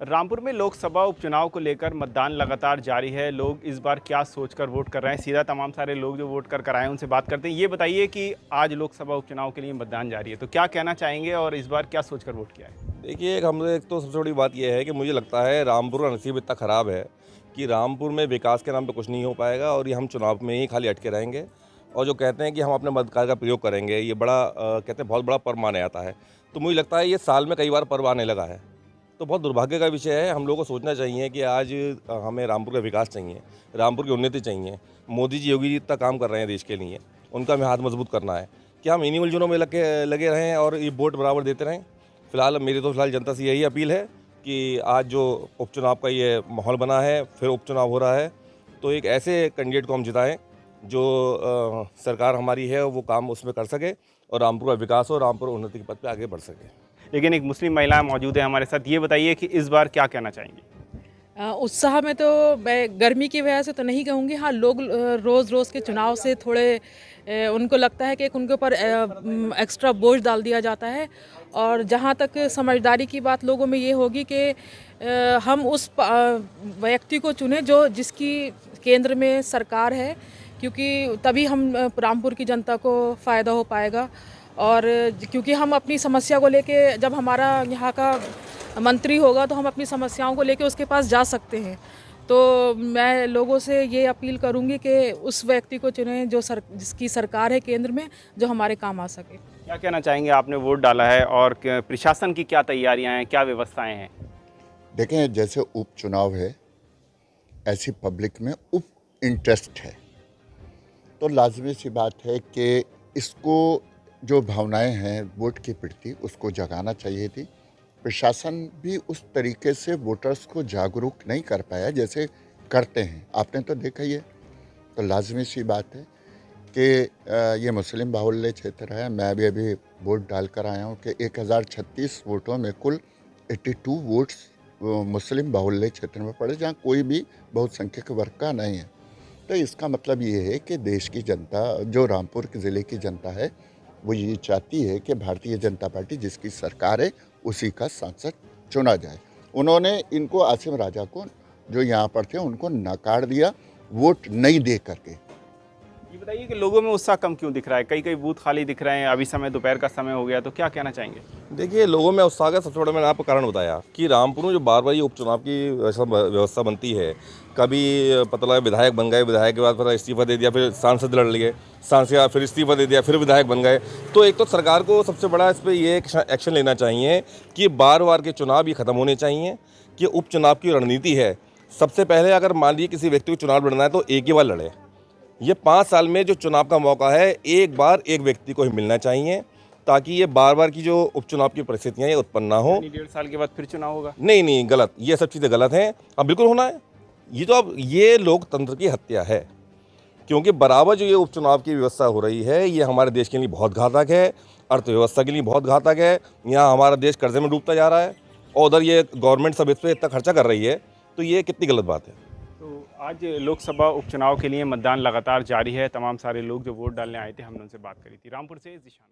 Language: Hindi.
रामपुर में लोकसभा उपचुनाव को लेकर मतदान लगातार जारी है। लोग इस बार क्या सोचकर वोट कर रहे हैं, सीधा तमाम सारे लोग जो वोट कर आए हैं उनसे बात करते हैं। ये बताइए कि आज लोकसभा उपचुनाव के लिए मतदान जारी है, तो क्या कहना चाहेंगे और इस बार क्या सोचकर वोट किया है? देखिए, एक तो सबसे बड़ी बात यह है कि मुझे लगता है रामपुर का नसीब इतना ख़राब है कि रामपुर में विकास के नाम पे कुछ नहीं हो पाएगा और ये हम चुनाव में ही खाली अटके रहेंगे। और जो कहते हैं कि हम अपने मताधिकार का प्रयोग करेंगे, ये कहते हैं बहुत बड़ा पर्व माना जाता है। तो मुझे लगता है ये साल में कई बार पर्व आने लगा है, तो बहुत दुर्भाग्य का विषय है। हम लोगों को सोचना चाहिए कि आज हमें रामपुर का विकास चाहिए, रामपुर की उन्नति चाहिए। मोदी जी, योगी जी इतना काम कर रहे हैं देश के लिए, उनका हमें हाथ मजबूत करना है। क्या हम इन्हीं उलझनों में लगे रहें और ये वोट बराबर देते रहें? फिलहाल मेरी तो जनता से यही अपील है कि आज जो उपचुनाव का ये माहौल बना है, फिर उपचुनाव हो रहा है, तो एक ऐसे कैंडिडेट को हम जिताएं जो सरकार हमारी है वो काम उसमें कर सके और रामपुर का विकास हो, रामपुर उन्नति के पथ पे आगे बढ़ सके। लेकिन एक मुस्लिम महिला मौजूद है हमारे साथ, ये बताइए कि इस बार क्या कहना चाहेंगी? उत्साह में तो मैं गर्मी की वजह से तो नहीं कहूँगी। हाँ, लोग रोज़ रोज़ के चुनाव से थोड़े उनको लगता है कि एक उनके ऊपर एक्स्ट्रा बोझ डाल दिया जाता है। और जहाँ तक समझदारी की बात लोगों में ये होगी कि हम उस व्यक्ति को चुनें जो जिसकी केंद्र में सरकार है, क्योंकि तभी हम रामपुर की जनता को फ़ायदा हो पाएगा। और क्योंकि हम अपनी समस्या को लेके, जब हमारा यहाँ का मंत्री होगा तो हम अपनी समस्याओं को लेके उसके पास जा सकते हैं। तो मैं लोगों से ये अपील करूंगी कि उस व्यक्ति को चुनें जो जिसकी सरकार है केंद्र में, जो हमारे काम आ सके। क्या कहना चाहेंगे? आपने वोट डाला है और प्रशासन की क्या तैयारियां हैं, क्या व्यवस्थाएं हैं? देखें, जैसे उपचुनाव है ऐसी पब्लिक में उप इंटरेस्ट है, तो लाजमी सी बात है कि इसको जो भावनाएं हैं वोट के प्रति उसको जगाना चाहिए थी। प्रशासन भी उस तरीके से वोटर्स को जागरूक नहीं कर पाया जैसे करते हैं। आपने तो देखा ही है। तो लाजमी सी बात है कि ये मुस्लिम बाहुल्य क्षेत्र है। मैं भी अभी वोट डालकर आया हूँ कि 1036 वोटों में कुल 82 वोट्स मुस्लिम बाहुल्य क्षेत्र में पड़े, जहाँ कोई भी बहुसंख्यक वर्ग का नहीं है। तो इसका मतलब ये है कि देश की जनता, जो रामपुर के ज़िले की जनता है, वो ये चाहती है कि भारतीय जनता पार्टी जिसकी सरकार है उसी का सांसद चुना जाए। उन्होंने इनको, आसिम राजा को, जो यहाँ पर थे, उनको नकार दिया वोट नहीं दे करके। ये बताइए कि लोगों में उत्साह कम क्यों दिख रहा है? कई कई बूथ खाली दिख रहे हैं, अभी समय दोपहर का समय हो गया, तो क्या कहना चाहेंगे? देखिए, लोगों में उत्साह का सबसे बड़ा मैंने आपको कारण बताया कि रामपुर में जो बार बार ये उपचुनाव की व्यवस्था बनती है, कभी पता लगा विधायक बन गए, विधायक के बाद फिर इस्तीफा दे दिया, फिर सांसद लड़ लिए, सांसद फिर इस्तीफा दे दिया, फिर विधायक बन गए। तो एक तो सरकार को सबसे बड़ा इस पर ये एक्शन लेना चाहिए कि बार बार के चुनाव ये ख़त्म होने चाहिए। कि उपचुनाव की रणनीति है, सबसे पहले अगर मान लीजिए किसी व्यक्ति को चुनाव लड़ना है तो एक ही बार लड़े। ये 5 साल में जो चुनाव का मौका है, एक बार एक व्यक्ति को ही मिलना चाहिए, ताकि ये बार बार की जो उपचुनाव की परिस्थितियाँ ये उत्पन्न ना हो। 1.5 साल के बाद फिर चुनाव होगा? नहीं, गलत, ये सब चीज़ें गलत हैं। अब बिल्कुल होना है। ये तो अब ये लोकतंत्र की हत्या है, क्योंकि बराबर जो ये उपचुनाव की व्यवस्था हो रही है ये हमारे देश के लिए बहुत घातक है, अर्थव्यवस्था के लिए बहुत घातक है। यहाँ हमारा देश कर्जे में डूबता जा रहा है और उधर ये गवर्नमेंट सब इस पर इतना खर्चा कर रही है, तो ये कितनी गलत बात है। तो आज लोकसभा उपचुनाव के लिए मतदान लगातार जारी है। तमाम सारे लोग जो वोट डालने आए थे, हमने उनसे बात करी थी। रामपुर से जिशान।